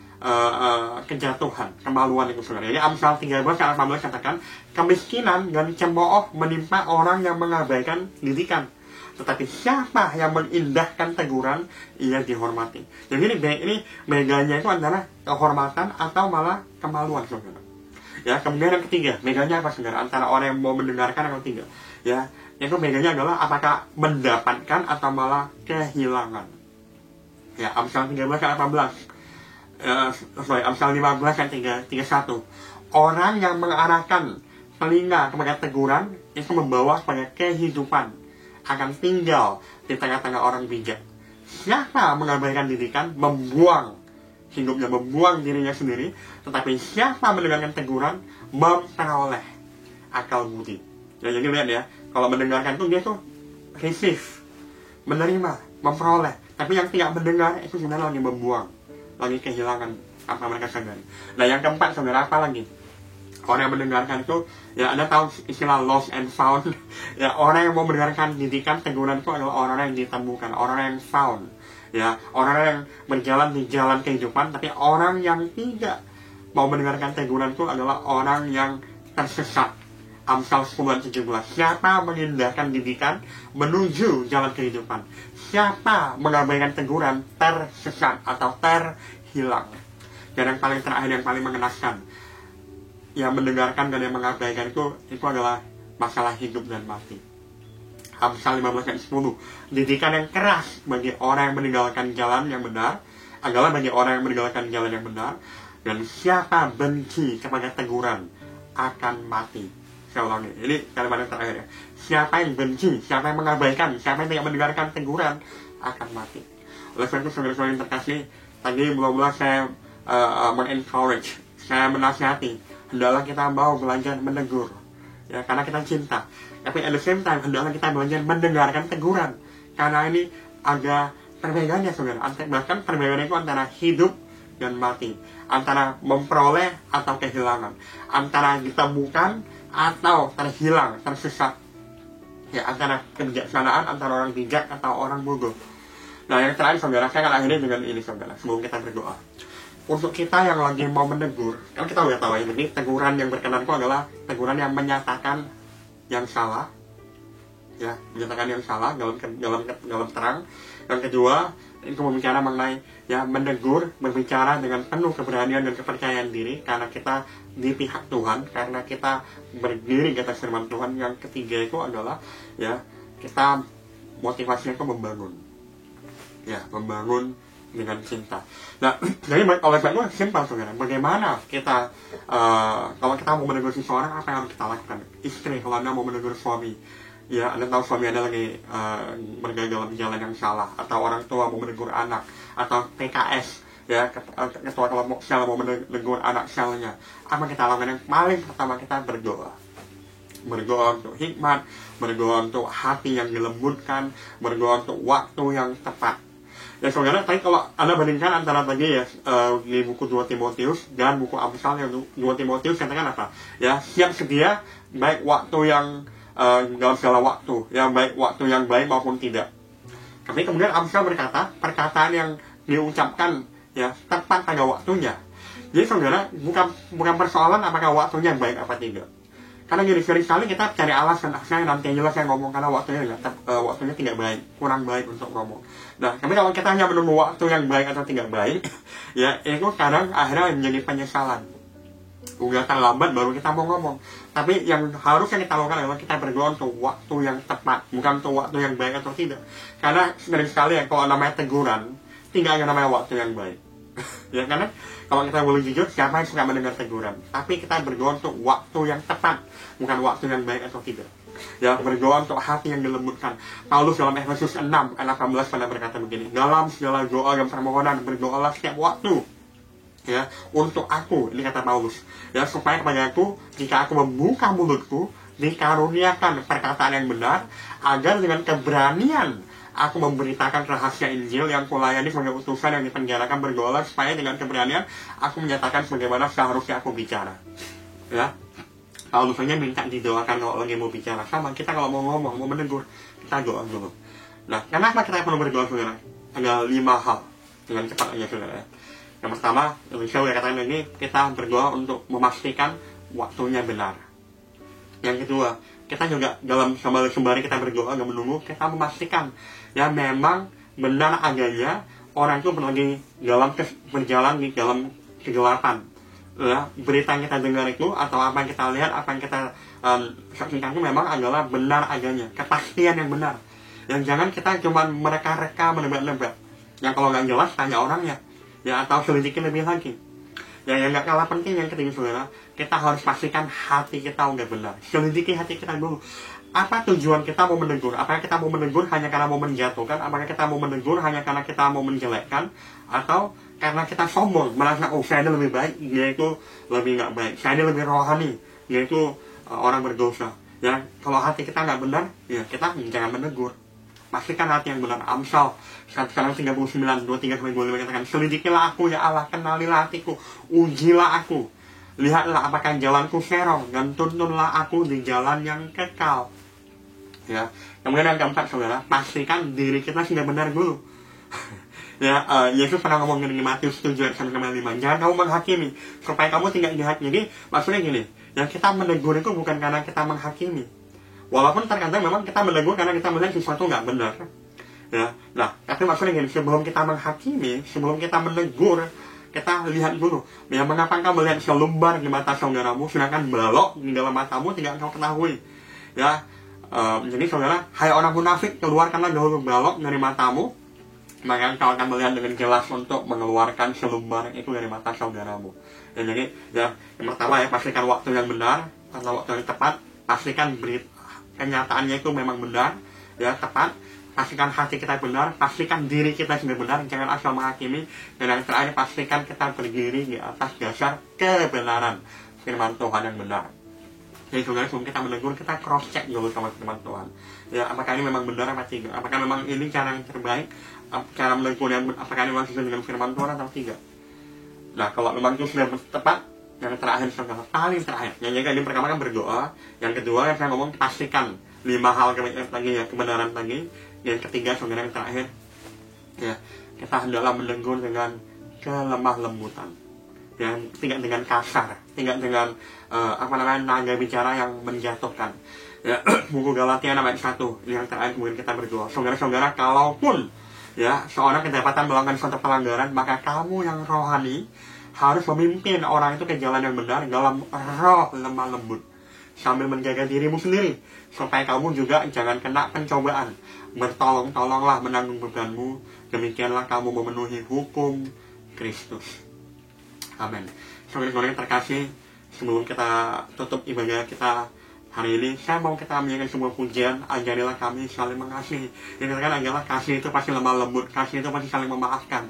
kejatuhan, kemaluan itu sebenarnya. Jadi Amsal 13 ayat 18 katakan, kemiskinan dan cemooh menimpa orang yang mengabaikan didikan, tetapi siapa yang mengindahkan teguran, ia dihormati. Jadi ini bedanya itu antara kehormatan atau malah kemaluan, saudara. Ya, kemudian yang ketiga, bedanya apa, saudara? Antara orang yang mau mendengarkan atau tidak. Ya, itu bedanya adalah apakah mendapatkan atau malah kehilangan. Ya, Amsal 13 ayat 18. Amsal 15 ayat 31. Orang yang mengarahkan telinga kepada teguran itu membawa kepada kehidupan, akan tinggal di tengah-tengah orang bijak. Siapa mengabaikan didikan, membuang hidupnya, membuang dirinya sendiri. Tetapi siapa mendengarkan teguran, memperoleh akal budi. Ya, jadi lihat ya, kalau mendengarkan itu dia tuh receive, menerima, memperoleh. Tapi yang tidak mendengar itu sebenarnya lagi membuang, lagi kehilangan apa mereka sadari. Nah, yang keempat saudara, apa lagi? Orang yang mendengarkan itu, ya Anda tahu istilah lost and found. Ya, orang yang mau mendengarkan didikan, teguran itu adalah orang yang ditemukan, orang yang found. Ya, orang yang berjalan di jalan kehidupan, tapi orang yang tidak mau mendengarkan teguran itu adalah orang yang tersesat. Amsal 10:17. Siapa mengindahkan didikan menuju jalan kehidupan, siapa mengabaikan teguran tersesat atau terhilang. Dan yang paling terakhir, yang paling mengenaskan, yang mendengarkan dan yang mengabaikan itu adalah masalah hidup dan mati. Amsal 15:10. Didikan yang keras bagi orang yang meninggalkan jalan yang benar adalah bagi orang yang meninggalkan jalan yang benar, dan siapa benci kepada teguran akan mati. Saya ulangi, ini kalimat yang terakhir ya. Siapa yang benci, siapa yang mengabaikan, siapa yang tidak mendengarkan teguran akan mati. Oleh sebab itu, saudara-saudara yang terkasih, tadi mula-mula saya men-encourage, saya menasihati, hendaklah kita mau belajar menegur, ya, karena kita cinta. Tapi at the same time, hendaklah kita belajar mendengarkan teguran, karena ini ada perbedaannya, saudara. Bahkan perbedaannya itu antara hidup dan mati, antara memperoleh atau kehilangan, antara ditemukan atau terhilang, tersesat, ya, antara kebijaksanaan, antara orang bijak atau orang bodoh. Nah, yang terakhir, saudara, saya akan akhiri dengan ini, saudara, sebelum kita berdoa. Untuk kita yang lagi mau menegur, kan kita udah tahu ini teguran yang berkenan itu adalah teguran yang menyatakan yang salah, ya, menyatakan yang salah dalam terang. Yang kedua, itu berbicara mengenai, ya, menegur, berbicara dengan penuh keberanian dan kepercayaan diri, karena kita di pihak Tuhan, karena kita berdiri di atas firman Tuhan. Yang ketiga itu adalah, ya, kita motivasinya itu membangun, ya, membangun dengan cinta. Nah, jadi oleh sebab itu simpel, saudara. Bagaimana kita kalau kita mau menegur seseorang, apa yang harus kita lakukan? Istri, kalau Anda mau menegur suami, ya, Anda tahu suami Anda lagi berada dalam jalan yang salah, atau orang tua mau menegur anak, atau PKS, ya, ketua kelompok sel mau menegur anak selnya, apa kita lakukan? Yang paling pertama, kita berdoa. Berdoa untuk hikmat, berdoa untuk hati yang dilembutkan, berdoa untuk waktu yang tepat. Ya, saudara, tadi kalau Anda bandingkan antara tadi, ya, di buku 2 Timotius dan buku Amsal, yang 2 Timotius katakan apa? Ya, siap sedia, baik waktu yang dalam segala waktu, ya, baik waktu yang baik maupun tidak. Tapi kemudian Amsal berkata, perkataan yang diucapkan, ya, tepat pada waktunya. Jadi, saudara, bukan persoalan apakah waktunya baik apa tidak. Karena sering sekali kita cari alasan, saya nanti aja saya ngomong karena waktunya tidak baik, kurang baik untuk ngomong. Nah, tapi kalau kita hanya menunggu waktu yang baik atau tidak baik, ya, itu kadang akhirnya menjadi penyesalan. Udah terlambat baru kita mau ngomong. Tapi yang harusnya kita lakukan adalah kita berdoa untuk waktu yang tepat, bukan untuk waktu yang baik atau tidak. Karena sering sekali, ya, kalau namanya teguran, tidak ada namanya waktu yang baik. Ya, karena kalau kita boleh jujur, siapa yang suka mendengar teguran? Tapi kita berdoa untuk waktu yang tepat, bukan waktu yang baik atau tidak. Ya, berdoa untuk hati yang dilembutkan. Paulus dalam Efesus 6 ayat 18 pernah berkata begini, dalam segala doa dan permohonan berdoalah setiap waktu, ya, untuk aku, ini kata Paulus, ya, supaya kepada aku, jika aku membuka mulutku, dikaruniakan perkataan yang benar, agar dengan keberanian aku memberitakan rahasia Injil yang kulayani sebagai utusan yang dipenjarakan. Berdoalah supaya dengan keberanian aku menyatakan bagaimana seharusnya aku bicara. Ya, Paulus hanya minta didoakan kalau lagi mau bicara. Sama kita kalau mau ngomong, mau menegur, kita doa dulu. Nah, kenapa kita perlu berdoa, saudara? Ada 5 hal, dengan cepat aja, saudara. Yang pertama, saya udah katakan ini, kita berdoa untuk memastikan waktunya benar. Yang kedua, kita juga dalam sembari kita berdoa dan menunggu, kita memastikan, ya, memang benar adanya orang itu lagi berjalan di dalam kegelapan. Ya, berita yang kita dengar itu, atau apa yang kita lihat, apa yang kita saksikan itu memang adalah benar adanya, kepastian yang benar. Yang jangan kita cuma mereka-reka, menebak-nebak. Yang kalau nggak jelas, tanya orangnya, ya, atau selidiki lebih lagi. Ya, yang nggak kalah penting, yang ketiga, saudara, kita harus pastikan hati kita udah benar. Selidiki hati kita dulu. Apa tujuan kita mau menegur? Apakah kita mau menegur hanya karena mau menjatuhkan? Apakah kita mau menegur hanya karena kita mau menjelekkan? Atau karena kita sombong, merasa, oh, saya ini lebih baik, dia itu lebih nggak baik, saya ini lebih rohani, dia itu orang berdosa. Ya, kalau hati kita nggak benar, ya, kita jangan menegur. Pastikan hati yang benar. Amsal 39, 23-25 katakan, selidikilah aku, ya Allah, kenalilah hatiku, ujilah aku. lihatlah apakah jalanku serong, dan tuntunlah aku di jalan yang kekal. Ya, kemudian yang keempat saudara, pastikan diri kita sudah benar dulu. Ya, Yesus pernah ngomong di Matius 7 ayat 5, jangan kamu menghakimi supaya kamu tidak jahat. Jadi maksudnya gini, yang kita menegur itu bukan karena kita menghakimi, walaupun terkadang memang kita menegur karena kita melihat sesuatu nggak benar. Ya, nah tapi maksudnya gini, sebelum kita menghakimi, sebelum kita menegur, kita lihat dulu, ya mengapa engkau melihat selumbar di mata saudaramu, sedangkan balok di dalam matamu tidak engkau ketahui. Ya, jadi saudara, hai orang munafik, keluarkanlah dahulu balok dari matamu, maka engkau akan melihat dengan jelas untuk mengeluarkan selumbar itu dari mata saudaramu. Ya, jadi ya, yang pertama ya, pastikan waktu yang benar, atau waktu yang tepat, pastikan kenyataannya itu memang benar, ya tepat, pastikan hati kita benar, pastikan diri kita sudah benar, jangan asal menghakimi, dan yang terakhir pastikan kita berdiri di atas dasar kebenaran firman Tuhan yang benar. Jadi saudara, sebelum kita menegur, kita cross check dulu sama firman Tuhan. Ya, apakah ini memang benar apa tidak? Apakah memang ini cara yang terbaik? Cara menegur yang apakah ini memang sesuai dengan firman Tuhan atau tidak? Nah, kalau memang itu sudah tepat, yang terakhir saudara, paling terakhir, yang pertama kan berdoa, yang kedua yang saya ngomong pastikan 5 hal tadi ya, kebenaran tadi, yang ketiga saudara yang terakhir, ya kita hendaklah menegur dengan kelemah lembutan, yang tidak dengan kasar, tidak dengan nada bicara yang menjatuhkan. Ya, buku Galatia ayat 1 yang terakhir kemudian kita berdoa, saudara-saudara, kalaupun ya seorang kedapatan melakukan suatu pelanggaran, maka kamu yang rohani harus memimpin orang itu ke jalan yang benar dalam roh lemah lembut, sambil menjaga dirimu sendiri supaya kamu juga jangan kena pencobaan. Bertolong-tolonglah menanggung bebanmu, demikianlah kamu memenuhi hukum Kristus. Amin. Saudara-saudara yang terkasih, sebelum kita tutup ibadah kita hari ini, saya mau kita menyanyikan sebuah pujian, ajarilah kami saling mengasihi. Yang katakan adalah kasih itu pasti lemah lembut, kasih itu pasti saling memaafkan.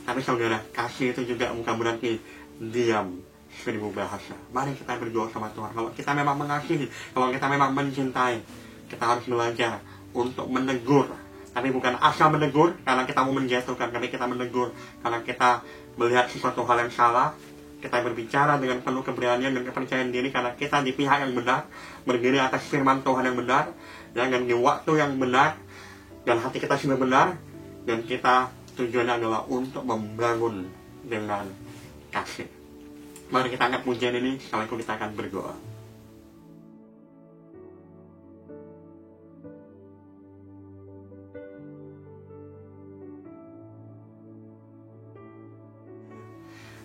Tapi saudara, kasih itu juga bukan berarti diam 1000 bahasa. Mari kita berdoa sama Tuhan. Kalau kita memang mengasihi, kalau kita memang mencintai, kita harus belajar untuk menegur. Tapi bukan asal menegur karena kita mau menjatuhkan, tapi kita menegur karena kita melihat sesuatu hal yang salah. Kita berbicara dengan penuh keberanian dan kepercayaan diri karena kita di pihak yang benar, berdiri atas firman Tuhan yang benar, dan di waktu yang benar, dan hati kita sudah benar, dan kita tujuannya adalah untuk membangun dengan kasih. Mari kita angkat pujian ini, sekaligus kita akan berdoa.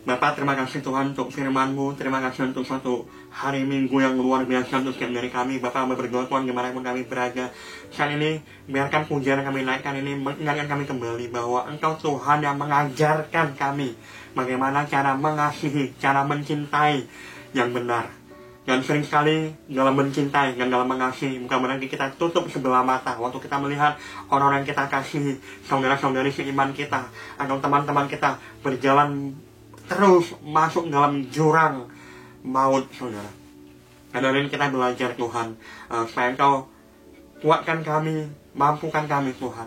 Bapak, terima kasih Tuhan untuk firman-Mu, terima kasih untuk suatu hari Minggu yang luar biasa untuk setiap dari kami. Bapak, kami berdoa Tuhan dimanapun kami berada saat ini, biarkan pujian yang kami naikkan ini mengingatkan kami kembali bahwa Engkau Tuhan yang mengajarkan kami bagaimana cara mengasihi, cara mencintai yang benar. Dan sering sekali dalam mencintai dan dalam mengasihi, bukan berarti kita tutup sebelah mata waktu kita melihat orang-orang yang kita kasihi, saudara-saudari seiman kita, atau teman-teman kita berjalan terus masuk dalam jurang maut, saudara. Dan hari ini kita belajar Tuhan, supaya Engkau kuatkan kami, mampukan kami Tuhan.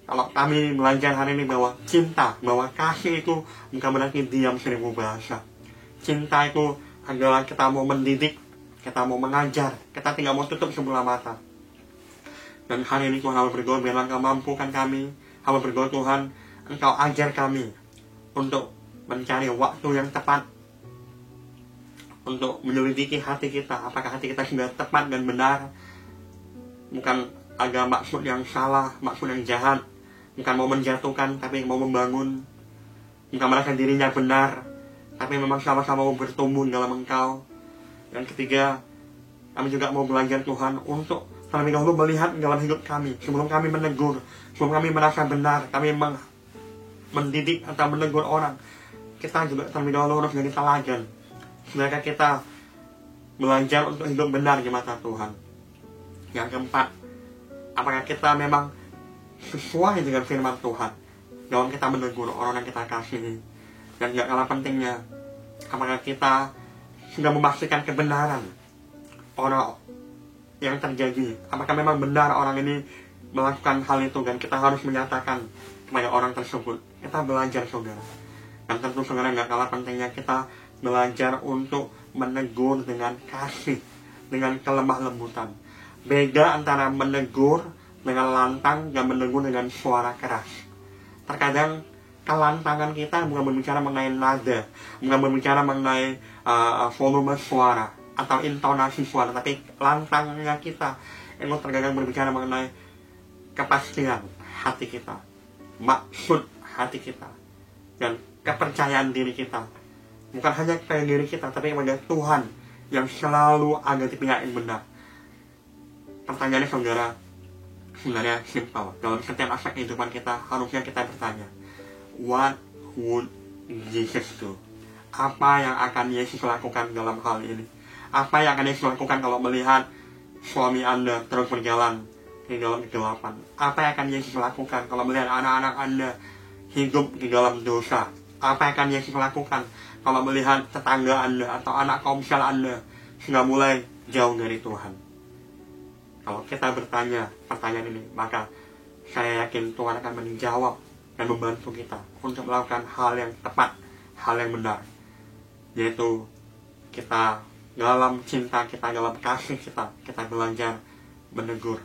Kalau kami belajar hari ini bahwa cinta, bahwa kasih itu bukan berarti diam 1000 bahasa. Cinta itu adalah kita mau mendidik, kita mau mengajar, kita tidak mau tutup sebelah mata. Dan hari ini Tuhan, hamba berdoa biarlah Engkau mampukan kami, hamba berdoa Tuhan, Engkau ajar kami untuk mencari waktu yang tepat untuk menyelidiki hati kita, apakah hati kita sudah tepat dan benar, bukan ada maksud yang salah, maksud yang jahat, bukan mau menjatuhkan tapi mau membangun, bukan merasa dirinya benar tapi memang sama-sama mau bertumbuh dalam Engkau. Yang ketiga, kami juga mau belajar Tuhan untuk terlebih dahulu melihat dalam hidup kami, sebelum kami menegur, sebelum kami merasa benar, kami mendidik atau menegur orang, kita juga terlebih dahulu harus jadi teladan, supaya kita belajar untuk hidup benar di mata Tuhan. Yang keempat, apakah kita memang sesuai dengan firman Tuhan dalam kita menegur orang yang kita kasihi. Dan yang kalah pentingnya, apakah kita sudah memastikan kebenaran orang yang terjadi, apakah memang benar orang ini melakukan hal itu, dan kita harus menyatakan kepada orang tersebut. Kita belajar, saudara. Dan tentu saudara, gak kalah pentingnya kita belajar untuk menegur dengan kasih, dengan kelemah lembutan. Beda antara menegur dengan lantang dan menegur dengan suara keras. Terkadang kelantangan kita bukan berbicara mengenai nada, bukan berbicara mengenai volume suara atau intonasi suara, tapi lantangnya kita itu terkadang berbicara mengenai kepastian hati kita, maksud hati kita, dan kepercayaan diri kita. Bukan hanya kepada diri kita, tapi kepada Tuhan yang selalu ada di pihak yang benar. Pertanyaannya saudara, sebenarnya simpel. Dalam setiap aspek kehidupan kita, harusnya kita bertanya, what would Jesus do? Apa yang akan Yesus lakukan dalam hal ini? Apa yang akan Yesus lakukan kalau melihat suami Anda terus berjalan di dalam kegelapan? Apa yang akan Yesus lakukan kalau melihat anak-anak Anda hidup di dalam dosa? Apa yang akan Yesus lakukan kalau melihat tetangga Anda atau anak komsel Anda sudah mulai jauh dari Tuhan? Kalau kita bertanya pertanyaan ini, maka saya yakin Tuhan akan menjawab dan membantu kita untuk melakukan hal yang tepat, hal yang benar, yaitu kita dalam cinta kita, dalam kasih kita belajar menegur.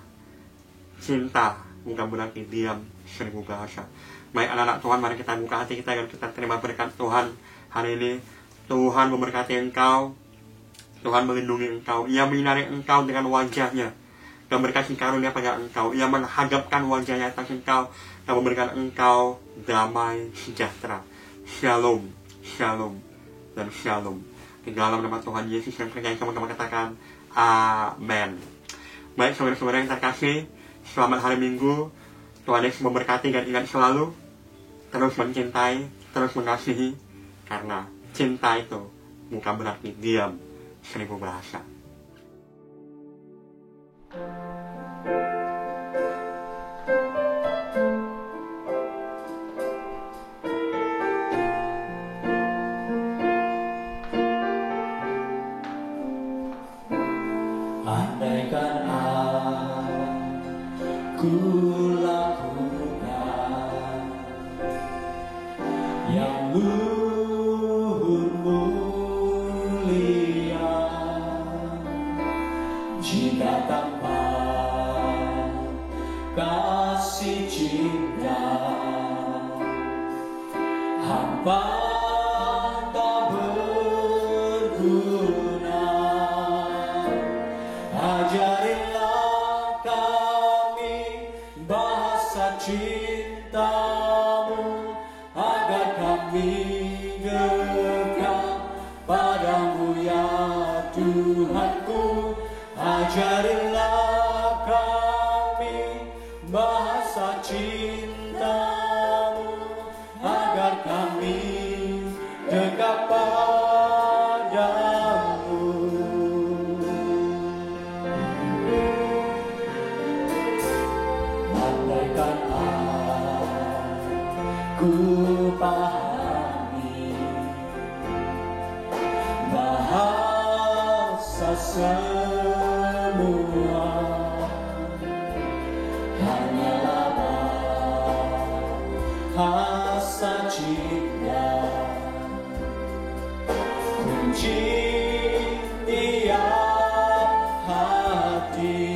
Cinta bukan berarti diam 1000 bahasa. Baik anak-anak Tuhan, mari kita buka hati kita dan kita terima berkat Tuhan hari ini. Tuhan memberkati engkau, Tuhan melindungi engkau, Ia menyinari engkau dengan wajahnya dan berkasih karunia pada engkau. Ia menghadapkan wajahnya atas engkau dan memberikan engkau damai sejahtera. Shalom, shalom, dan shalom. Di dalam nama Tuhan Yesus yang percaya, sama-sama katakan amin. Baik saudara-saudara yang terkasih, selamat hari Minggu. Tuhan Yesus memberkati dan ingat selalu terus mencintai, terus mengasihi, karena cinta itu bukan berarti diam 1000 bahasa. Andaikan aku lakukan yang luhur mulia, jika tanpa kasih cinta hamba tak berguna. Ajarilah kami bahasa cintamu, agar kami dekat padamu ya Tuhanku. Ajarilah kami bahasa cintamu, agar kami dekat padamu. Andaikan aku pahami bahasa semua, hanyalah bahasa cinta, kunci tiap hati.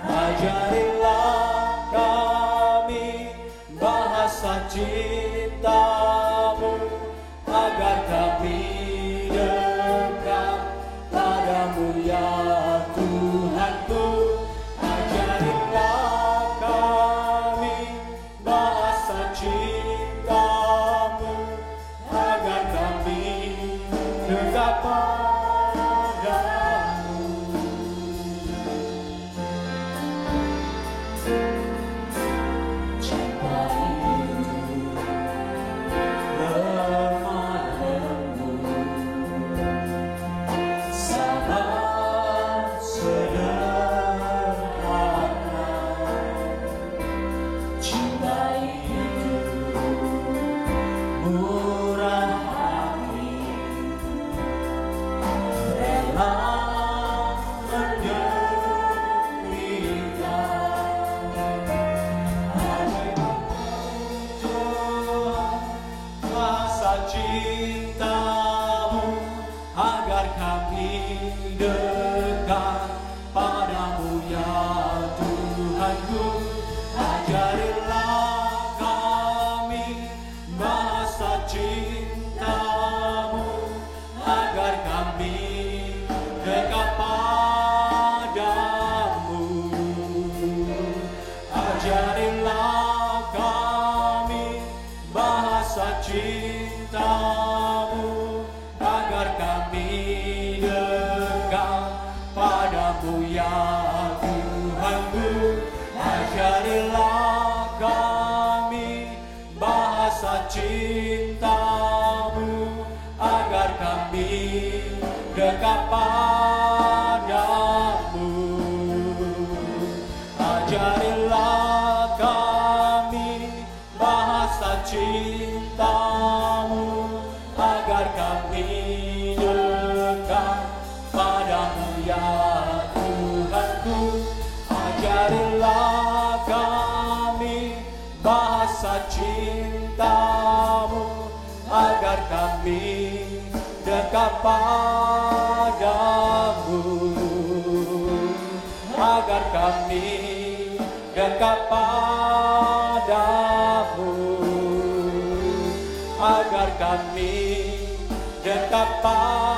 Ajarilah kami bahasa cintamu, agar kami dekat pada dekat padamu ya Tuhanku. Ajarilah kami bahasa cintamu, agar kami dekat padamu. Ajarilah kami bahasa cintamu, agar kami dekat padamu ya Tuhanku. Ajarilah kami bahasa cintamu, agar kami dekat padamu. Ajarilah kami bahasa cintamu, agar kami dekat padamu ya Tuhanku. Ajarilah kami bahasa cintamu, agar kami dekat padamu. Agar kami dekat padamu. Agar kami dekat padamu.